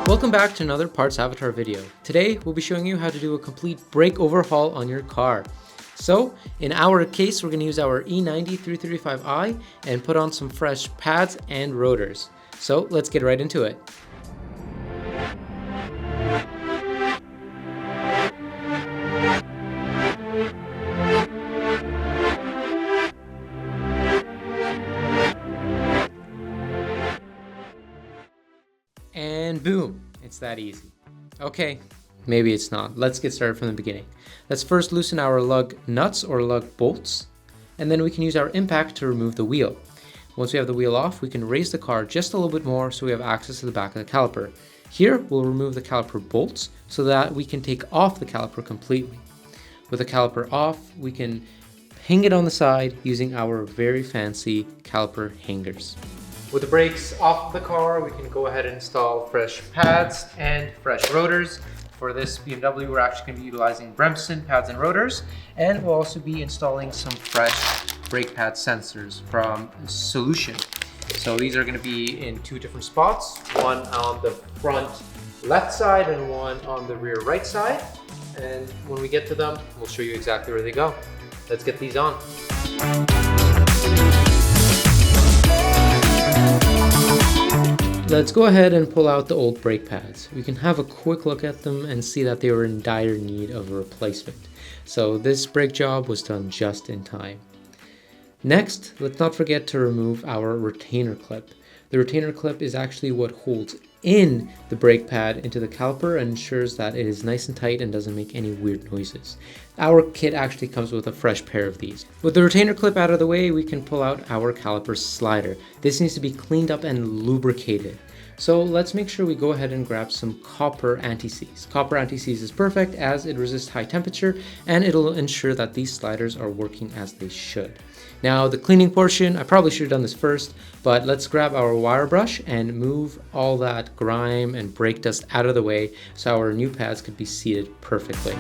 Welcome back to another Parts Avatar video. Today we'll be showing you how to do a complete brake overhaul on your car. So in our case, we're going to use our E90 335i and put on some fresh pads and rotors. So let's get right into it. And boom, it's that easy. Okay, maybe it's not. Let's get started from the beginning. Let's first loosen our lug nuts or lug bolts, and then we can use our impact to remove the wheel. Once we have the wheel off, we can raise the car just a little bit more so we have access to the back of the caliper. Here, we'll remove the caliper bolts so that we can take off the caliper completely. With the caliper off, we can hang it on the side using our very fancy caliper hangers. With the brakes off the car, we can go ahead and install fresh pads and fresh rotors. For this BMW, we're actually going to be utilizing Bremson pads and rotors, and we'll also be installing some fresh brake pad sensors from Solution. So these are going to be in two different spots, one on the front left side and one on the rear right side. And when we get to them, we'll show you exactly where they go. Let's get these on. Let's go ahead and pull out the old brake pads. We can have a quick look at them and see that they were in dire need of a replacement. So this brake job was done just in time. Next, let's not forget to remove our retainer clip. The retainer clip is actually what holds in the brake pad into the caliper and ensures that it is nice and tight and doesn't make any weird noises. Our kit actually comes with a fresh pair of these. With the retainer clip out of the way, we can pull out our caliper slider. This needs to be cleaned up and lubricated. So let's make sure we go ahead and grab some copper anti-seize. Copper anti-seize is perfect as it resists high temperature and it'll ensure that these sliders are working as they should. Now the cleaning portion, I probably should have done this first, but let's grab our wire brush and move all that grime and brake dust out of the way so our new pads could be seated perfectly.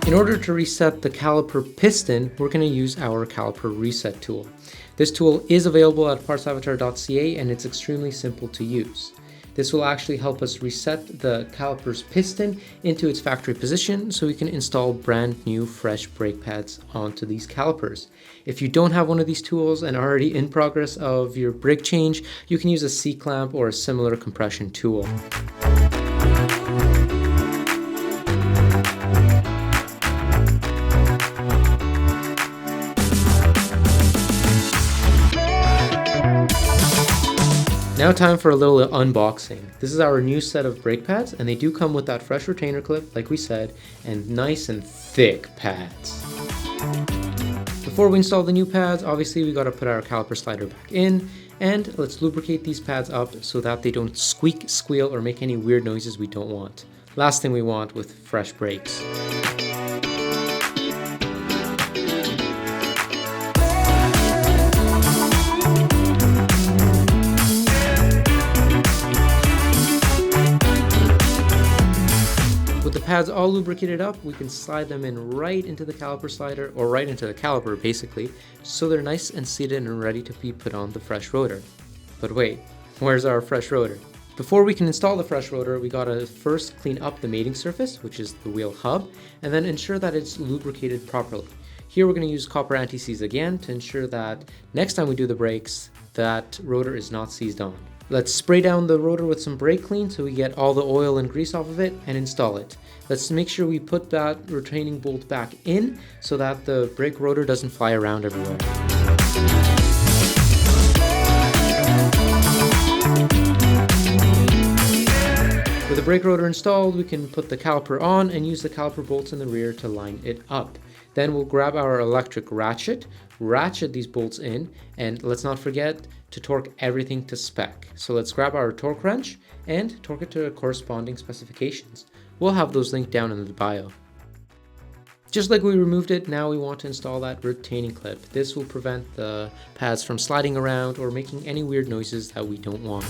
In order to reset the caliper piston, we're going to use our caliper reset tool. This tool is available at partsavatar.ca and it's extremely simple to use. This will actually help us reset the caliper's piston into its factory position so we can install brand new fresh brake pads onto these calipers. If you don't have one of these tools and are already in progress of your brake change, you can use a C-clamp or a similar compression tool. Now time for a little unboxing. This is our new set of brake pads and they do come with that fresh retainer clip like we said and nice and thick pads. Before we install the new pads, obviously we got to put our caliper slider back in and let's lubricate these pads up so that they don't squeak, squeal or make any weird noises we don't want. Last thing we want with fresh brakes. With the pads all lubricated up, we can slide them in right into the caliper slider, or right into the caliper basically, so they're nice and seated and ready to be put on the fresh rotor. But wait, where's our fresh rotor? Before we can install the fresh rotor, we gotta first clean up the mating surface, which is the wheel hub, and then ensure that it's lubricated properly. Here we're gonna use copper anti-seize again to ensure that next time we do the brakes, that rotor is not seized on. Let's spray down the rotor with some brake clean so we get all the oil and grease off of it and install it. Let's make sure we put that retaining bolt back in so that the brake rotor doesn't fly around everywhere. With the brake rotor installed, we can put the caliper on and use the caliper bolts in the rear to line it up. Then we'll grab our electric ratchet these bolts in, and let's not forget to torque everything to spec. So let's grab our torque wrench and torque it to the corresponding specifications. We'll have those linked down in the bio. Just like we removed it, now we want to install that retaining clip. This will prevent the pads from sliding around or making any weird noises that we don't want.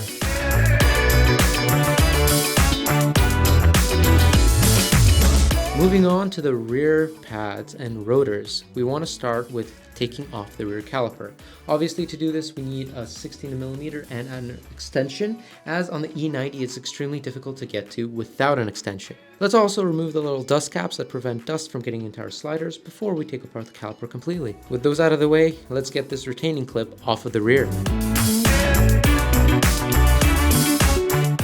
Moving on to the rear pads and rotors, we want to start with taking off the rear caliper. Obviously, to do this we need a 16mm and an extension, as on the E90 it's extremely difficult to get to without an extension. Let's also remove the little dust caps that prevent dust from getting into our sliders before we take apart the caliper completely. With those out of the way, let's get this retaining clip off of the rear.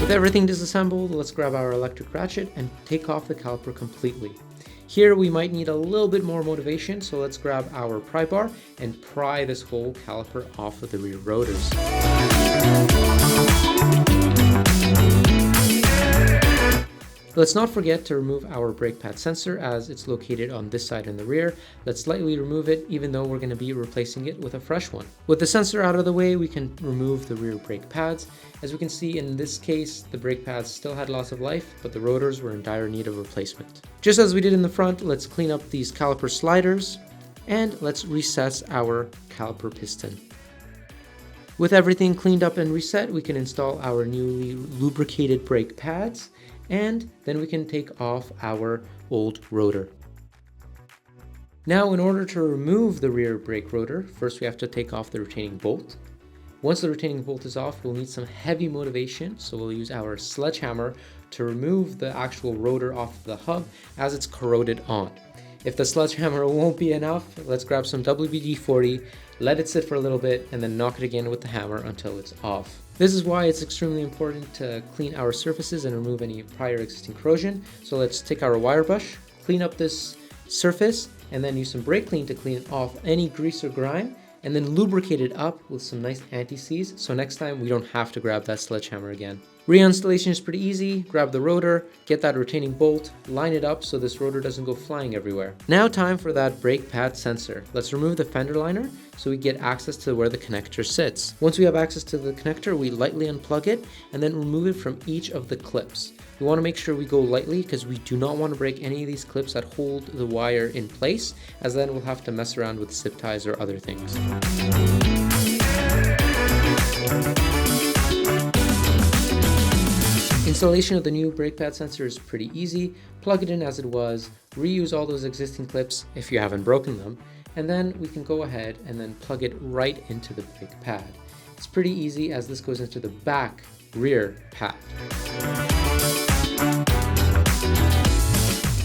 With everything disassembled, let's grab our electric ratchet and take off the caliper completely. Here we might need a little bit more motivation, so let's grab our pry bar and pry this whole caliper off of the rear rotors. Let's not forget to remove our brake pad sensor, as it's located on this side in the rear. Let's lightly remove it, even though we're going to be replacing it with a fresh one. With the sensor out of the way, we can remove the rear brake pads. As we can see in this case, the brake pads still had loss of life, but the rotors were in dire need of replacement. Just as we did in the front, let's clean up these caliper sliders, and let's recess our caliper piston. With everything cleaned up and reset, we can install our newly lubricated brake pads, and then we can take off our old rotor. Now, in order to remove the rear brake rotor, first we have to take off the retaining bolt. Once the retaining bolt is off, we'll need some heavy motivation, so we'll use our sledgehammer to remove the actual rotor off the hub as it's corroded on. If the sledgehammer won't be enough, let's grab some WD-40, let it sit for a little bit, and then knock it again with the hammer until it's off. This is why it's extremely important to clean our surfaces and remove any prior existing corrosion. So let's take our wire brush, clean up this surface, and then use some brake clean to clean off any grease or grime, and then lubricate it up with some nice anti-seize, so next time we don't have to grab that sledgehammer again. Reinstallation is pretty easy. Grab the rotor, get that retaining bolt, line it up so this rotor doesn't go flying everywhere. Now time for that brake pad sensor. Let's remove the fender liner so we get access to where the connector sits. Once we have access to the connector, we lightly unplug it and then remove it from each of the clips. We want to make sure we go lightly because we do not want to break any of these clips that hold the wire in place, as then we'll have to mess around with zip ties or other things. Installation of the new brake pad sensor is pretty easy. Plug it in as it was, reuse all those existing clips if you haven't broken them, and then we can go ahead and then plug it right into the brake pad. It's pretty easy as this goes into the back rear pad.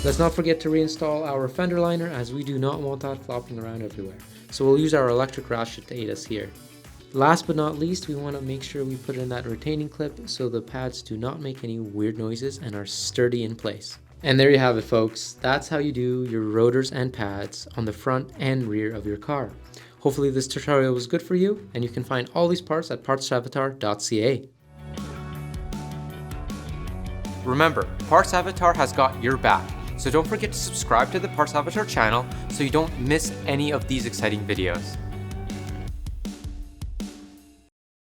Let's not forget to reinstall our fender liner, as we do not want that flopping around everywhere. So we'll use our electric ratchet to aid us here. Last but not least, we want to make sure we put in that retaining clip so the pads do not make any weird noises and are sturdy in place. And there you have it, folks. That's how you do your rotors and pads on the front and rear of your car. Hopefully this tutorial was good for you, and you can find all these parts at partsavatar.ca. Remember, Parts Avatar has got your back, so don't forget to subscribe to the Parts Avatar channel so you don't miss any of these exciting videos.